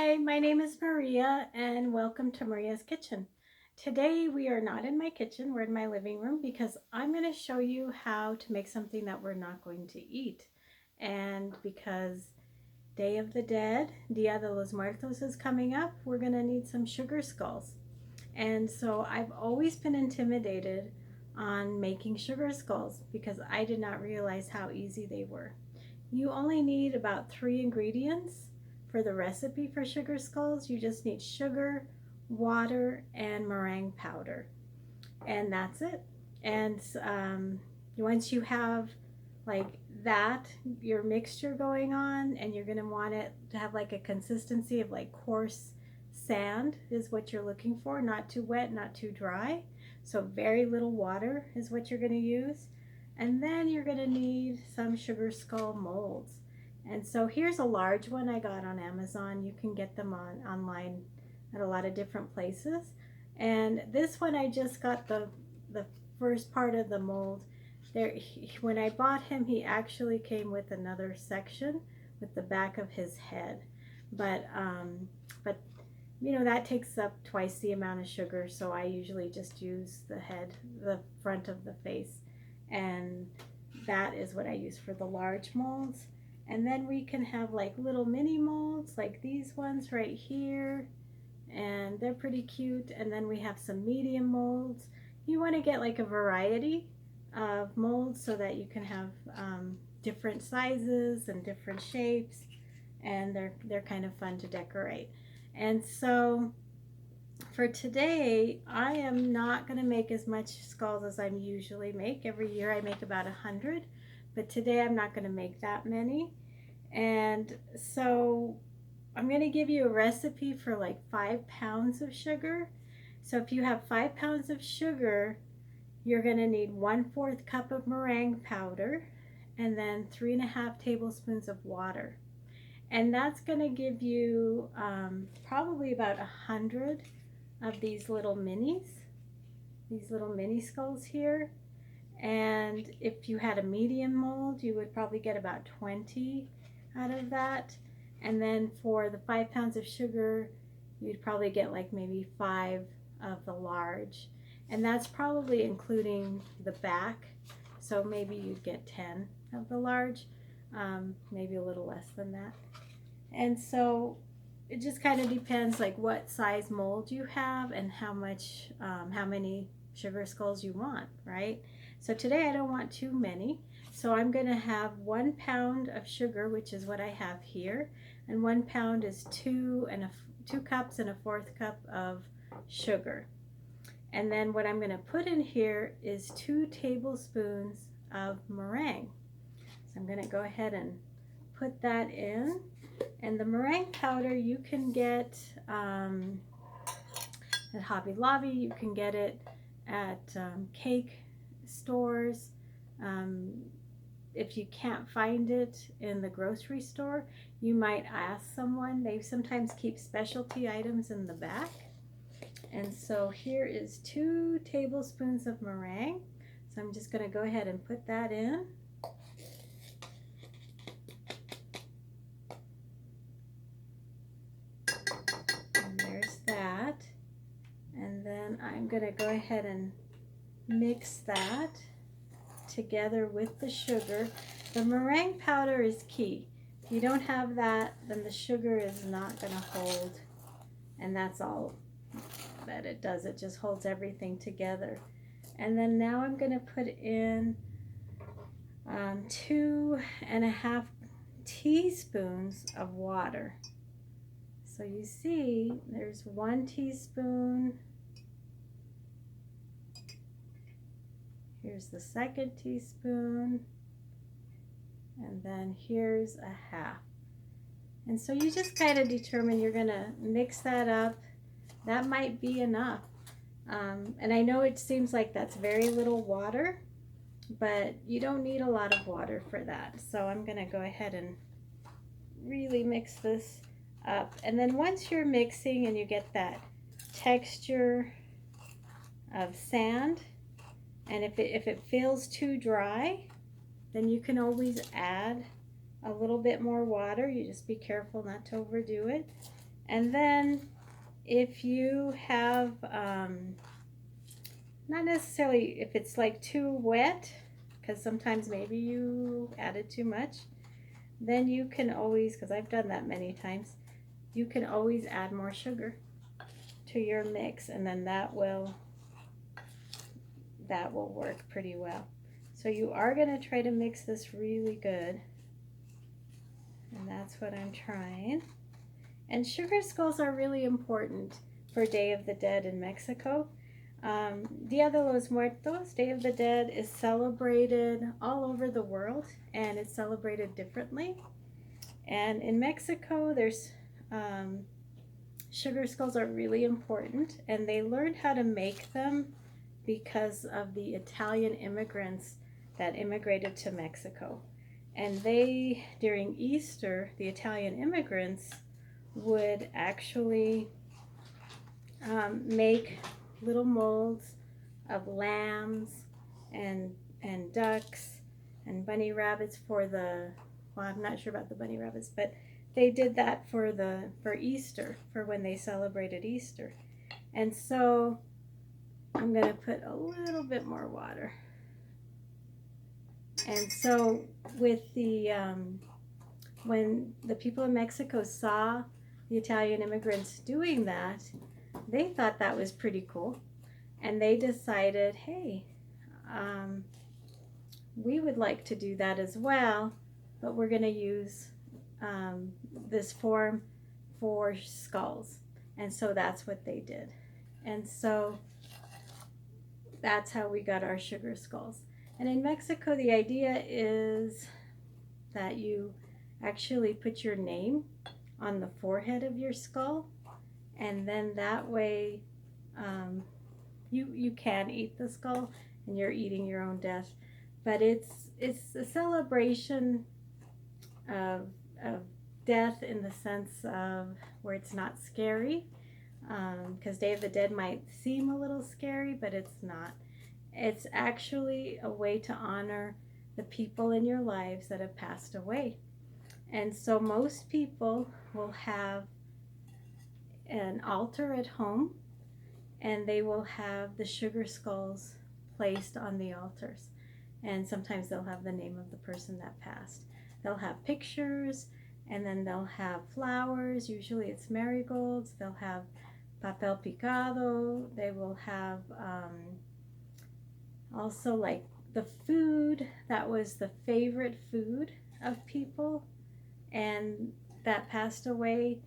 Hi, my name is Maria and welcome to Maria's Kitchen. Today we are not in my kitchen, we're in my living room because I'm going to show you how to make something that we're not going to eat. And because Day of the Dead, Dia de los Muertos is coming up, we're going to need some sugar skulls. And so I've always been intimidated on making sugar skulls because I did not realize how easy they were. You only need about 3 ingredients for the recipe for sugar skulls. You just need sugar, water, and meringue powder, and that's it. And once you have like that, your mixture going on, and you're gonna want it to have like a consistency of like coarse sand is what you're looking for, not too wet, not too dry. So very little water is what you're gonna use. And then you're gonna need some sugar skull molds. And so here's a large one I got on Amazon. You can get them online at a lot of different places. And this one I just got the first part of the mold. When I bought him, he actually came with another section with the back of his head. But you know, that takes up twice the amount of sugar, so I usually just use the head, the front of the face, and that is what I use for the large molds. And then we can have like little mini molds like these ones right here, and they're pretty cute. And then we have some medium molds. You want to get like a variety of molds so that you can have different sizes and different shapes, and they're kind of fun to decorate. And so for today, I am not going to make as much skulls as I usually make. Every year I make about 100, but today I'm not going to make that many. And so I'm going to give you a recipe for like 5 pounds of sugar. So if you have 5 pounds of sugar, you're going to need 1/4 cup of meringue powder and then 3.5 tablespoons of water. And that's going to give you probably about 100 of these little mini skulls here. And if you had a medium mold, you would probably get about 20 out of that. And then for the 5 pounds of sugar, you'd probably get like maybe 5 of the large. And that's probably including the back. So maybe you'd get 10 of the large, maybe a little less than that. And so it just kind of depends like what size mold you have and how many sugar skulls you want, right? So today I don't want too many. So I'm going to have 1 pound of sugar, which is what I have here. And 1 pound is 2 cups and a 1/4 cup of sugar. And then what I'm going to put in here is 2 tablespoons of meringue. So I'm going to go ahead and put that in. And the meringue powder you can get at Hobby Lobby. You can get it at cake stores. If you can't find it in the grocery store, you might ask someone. They sometimes keep specialty items in the back. And so here is 2 tablespoons of meringue. So I'm just going to go ahead and put that in. And there's that. And then I'm going to go ahead and mix that together with the sugar. The meringue powder is key. If you don't have that, then the sugar is not going to hold. And that's all that it does. It just holds everything together. And then now I'm going to put in 2.5 teaspoons of water. So you see there's 1 teaspoon. Here's the 2nd teaspoon. And then here's 1/2. And so you just kind of determine you're going to mix that up. That might be enough. And I know it seems like that's very little water, but you don't need a lot of water for that. So I'm going to go ahead and really mix this up. And then once you're mixing and you get that texture of sand, and if it feels too dry, then you can always add a little bit more water. You just be careful not to overdo it. And then if you have, not necessarily if it's like too wet, because sometimes maybe you added too much, then you can always, because I've done that many times, you can always add more sugar to your mix, and then that will work pretty well. So you are going to try to mix this really good, and that's what I'm trying. And sugar skulls are really important for Day of the Dead in Mexico. Dia de los Muertos, Day of the Dead, is celebrated all over the world, and it's celebrated differently. And in Mexico, there's sugar skulls are really important, and they learned how to make them because of the Italian immigrants that immigrated to Mexico. And they, during Easter, the Italian immigrants would actually make little molds of lambs and ducks and bunny rabbits for the, well, I'm not sure about the bunny rabbits, but they did that for Easter, for when they celebrated Easter. And so I'm going to put a little bit more water. And so with the when the people in Mexico saw the Italian immigrants doing that, they thought that was pretty cool, and they decided, hey, we would like to do that as well, but we're going to use this form for skulls. And so that's what they did. And so that's how we got our sugar skulls. And in Mexico, the idea is that you actually put your name on the forehead of your skull, and then that way you can eat the skull, and you're eating your own death. But it's a celebration of death in the sense of where it's not scary, because Day of the Dead might seem a little scary, but it's not. It's actually a way to honor the people in your lives that have passed away. And so most people will have an altar at home, and they will have the sugar skulls placed on the altars. And sometimes they'll have the name of the person that passed. They'll have pictures, and then they'll have flowers. Usually it's marigolds. They'll have papel picado. They will have also like the food that was the favorite food of people and that passed away,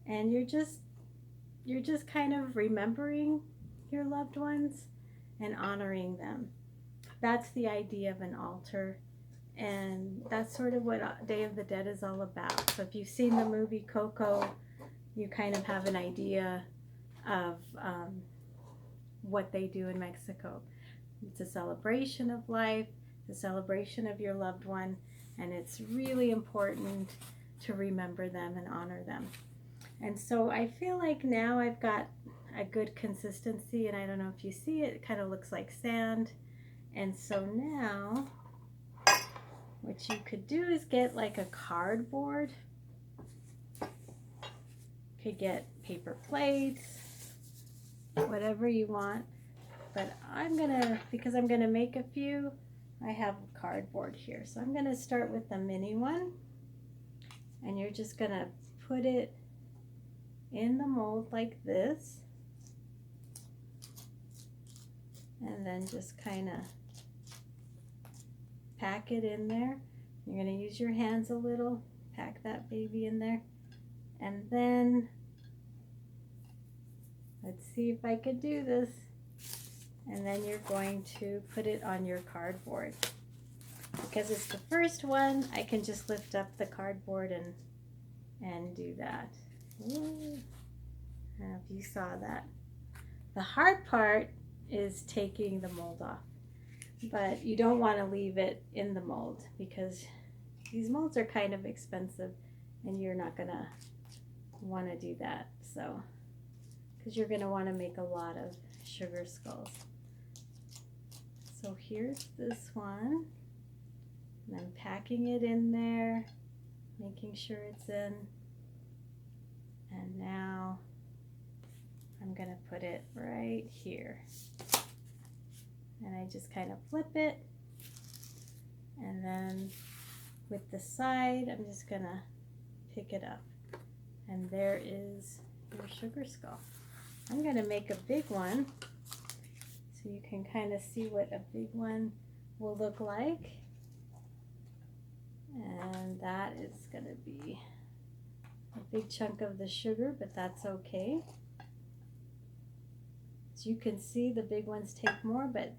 and you're just kind of remembering your loved ones and honoring them. That's the idea of an altar, and that's sort of what Day of the Dead is all about. So if you've seen the movie Coco, you kind of have an idea of what they do in Mexico. It's a celebration of life, the celebration of your loved one, and it's really important to remember them and honor them. And so I feel like now I've got a good consistency, and I don't know if you see it, it kind of looks like sand. And so now what you could do is get like a cardboard. You could get paper plates, whatever you want. But I'm gonna, because I'm gonna make a few, I have cardboard here. So I'm gonna start with the mini one, and you're just gonna put it in the mold like this, and then just kind of pack it in there. You're gonna use your hands a little, pack that baby in there, and then let's see if I could do this. And then you're going to put it on your cardboard. Because it's the first one, I can just lift up the cardboard and do that. Ooh. I don't know if you saw that. The hard part is taking the mold off. But you don't want to leave it in the mold, because these molds are kind of expensive, and you're not going to want to do that. So, because you're going to want to make a lot of sugar skulls. So here's this one, and I'm packing it in there, making sure it's in, and And now I'm going to put it right here. And I just kind of flip it. And then with the side, I'm just going to pick it up. And there is your sugar skull. I'm going to make a big one so you can kind of see what a big one will look like. And that is going to be a big chunk of the sugar, but that's okay. As you can see, the big ones take more, but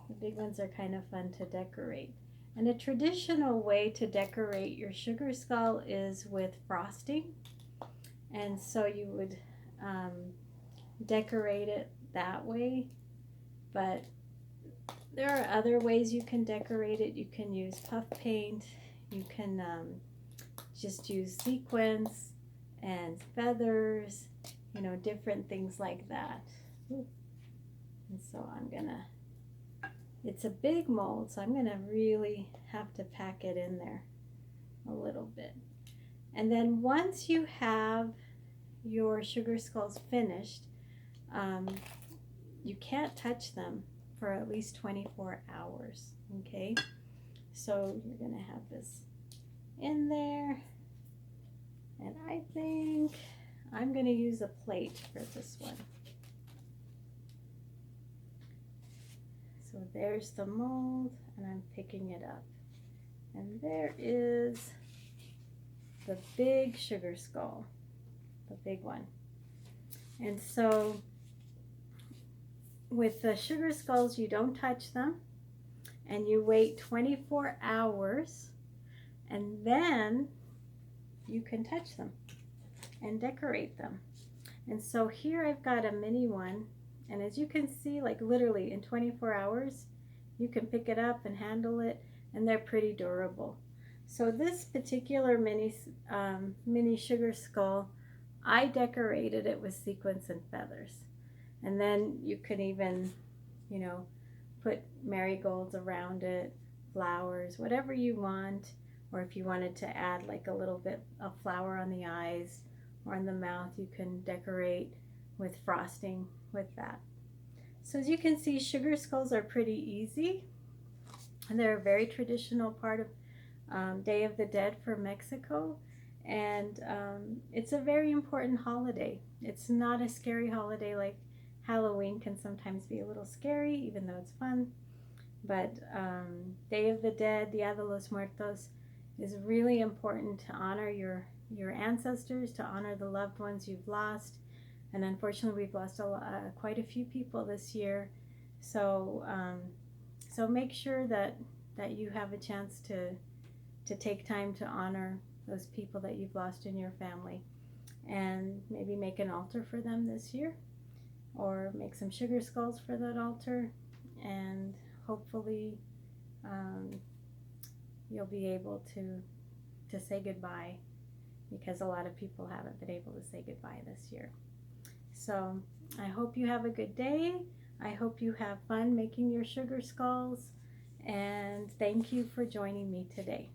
the big ones are kind of fun to decorate. And a traditional way to decorate your sugar skull is with frosting. And so you would decorate it that way. But there are other ways you can decorate it. You can use puff paint. You can just use sequins and feathers, you know, different things like that. Ooh. And so I'm gonna, it's a big mold, so I'm gonna really have to pack it in there a little bit. And then once you have your sugar skulls finished, you can't touch them for at least 24 hours, okay? So you're gonna have this in there, and I think I'm gonna use a plate for this one. So there's the mold, and I'm picking it up. And there is the big sugar skull, the big one. And so with the sugar skulls, you don't touch them, and you wait 24 hours, and then you can touch them and decorate them. And so here I've got a mini one, and as you can see, like literally in 24 hours, you can pick it up and handle it, and they're pretty durable. So this particular mini sugar skull, I decorated it with sequins and feathers. And then you could even, you know, put marigolds around it, flowers, whatever you want. Or if you wanted to add like a little bit of flower on the eyes or on the mouth, you can decorate with frosting with that. So as you can see, sugar skulls are pretty easy. And they're a very traditional part of Day of the Dead for Mexico. And it's a very important holiday. It's not a scary holiday like Halloween can sometimes be a little scary, even though it's fun. But Day of the Dead, Dia de los Muertos, is really important to honor your ancestors, to honor the loved ones you've lost. And unfortunately, we've lost quite a few people this year. So so make sure that you have a chance to take time to honor those people that you've lost in your family, and maybe make an altar for them this year, or make some sugar skulls for that altar, and hopefully you'll be able to say goodbye, because a lot of people haven't been able to say goodbye this year. So I hope you have a good day. I hope you have fun making your sugar skulls, and thank you for joining me today.